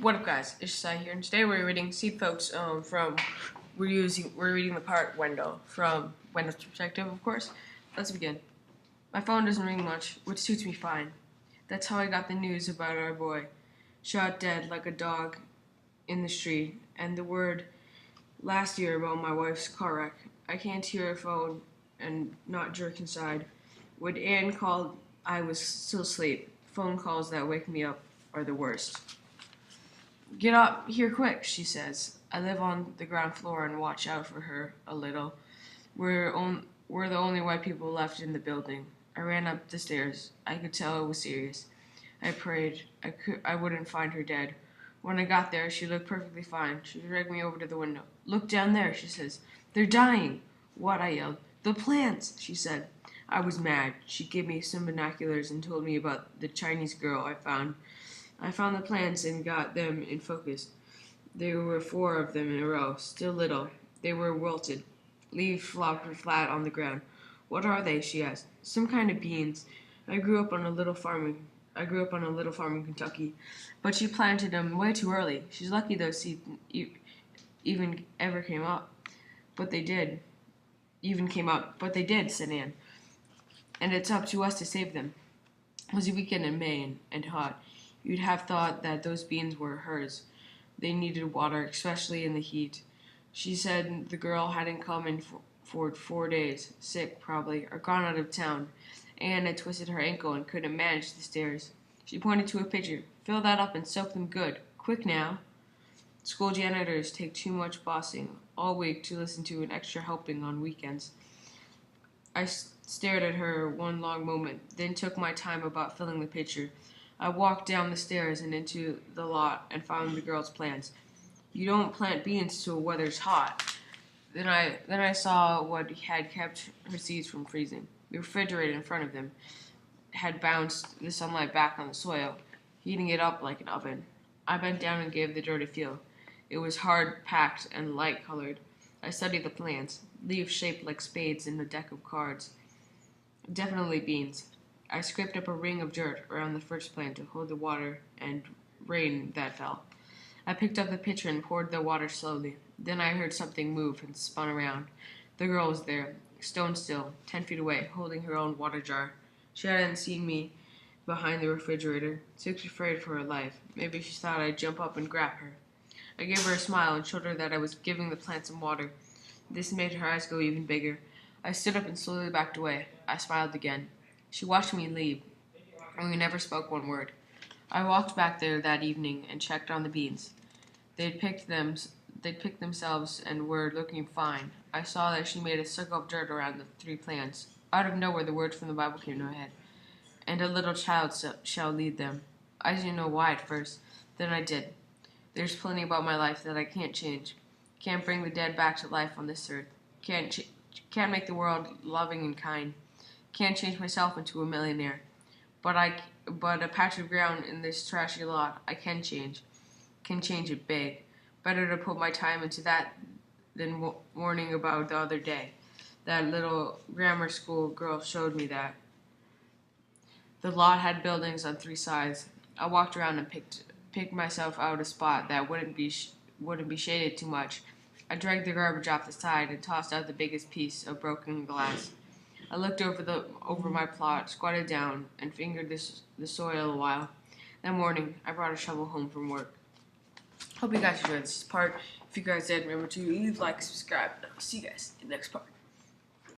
What up, guys? It's Josiah here, and today we're reading Seedfolks we're reading the part Wendell from Wendell's perspective, of course. Let's begin. My phone doesn't ring much, which suits me fine. That's how I got the news about our boy, shot dead like a dog in the street, and the word last year about my wife's car wreck. I can't hear her phone and not jerk inside. When Ann called, I was still asleep. Phone calls that wake me up are the worst. Get up here quick, she says. I live on the ground floor and watch out for her a little. We're the only white people left in the building. I ran up the stairs. I could tell it was serious. I prayed I wouldn't find her dead. When I got there, she looked perfectly fine. She dragged me over to the window. Look down there, she says. They're dying. What? I yelled. The plants, she said. I was mad. She gave me some binoculars and told me about the Chinese girl I found. I found the plants and got them in focus. There were 4 of them in a row, still little. They were wilted. Leaves flopped flat on the ground. What are they? She asked. Some kind of beans. I grew up on a little farm in Kentucky, but she planted them way too early. She's lucky those seeds even ever came up. But they did. Said Ann. And it's up to us to save them. It was a weekend in May and hot. You'd have thought that those beans were hers. They needed water, especially in the heat. She said the girl hadn't come in for 4 days, sick probably, or gone out of town. Anne had twisted her ankle and couldn't manage the stairs. She pointed to a pitcher. Fill that up and soak them good. Quick now. School janitors take too much bossing all week to listen to an extra helping on weekends. I stared at her one long moment, then took my time about filling the pitcher. I walked down the stairs and into the lot and found the girl's plants. You don't plant beans till weather's hot. Then I saw what had kept her seeds from freezing. The refrigerator in front of them had bounced the sunlight back on the soil, heating it up like an oven. I bent down and gave the dirt a feel. It was hard packed and light colored. I studied the plants, leaves shaped like spades in a deck of cards. Definitely beans. I scraped up a ring of dirt around the first plant to hold the water and rain that fell. I picked up the pitcher and poured the water slowly. Then I heard something move and spun around. The girl was there, stone still, 10 feet away, holding her own water jar. She hadn't seen me behind the refrigerator. She was afraid for her life. Maybe she thought I'd jump up and grab her. I gave her a smile and showed her that I was giving the plant some water. This made her eyes go even bigger. I stood up and slowly backed away. I smiled again. She watched me leave, and we never spoke one word. I walked back there that evening and checked on the beans. They'd picked themselves and were looking fine. I saw that she made a circle of dirt around the 3 plants. Out of nowhere, the words from the Bible came to my head. And a little child shall lead them. I didn't know why at first. Then I did. There's plenty about my life that I can't change. Can't bring the dead back to life on this earth. Can't make the world loving and kind. Can't change myself into a millionaire. But a patch of ground in this trashy lot I can change. Can change it big. Better to put my time into that than warning about the other day. That little grammar school girl showed me that. The lot had buildings on 3 sides. I walked around and picked myself out a spot that wouldn't be shaded too much. I dragged the garbage off the side and tossed out the biggest piece of broken glass. I looked over my plot, squatted down, and fingered the soil a while. That morning, I brought a shovel home from work. Hope you guys enjoyed this part. If you guys did, remember to leave, like, subscribe, and I'll see you guys in the next part.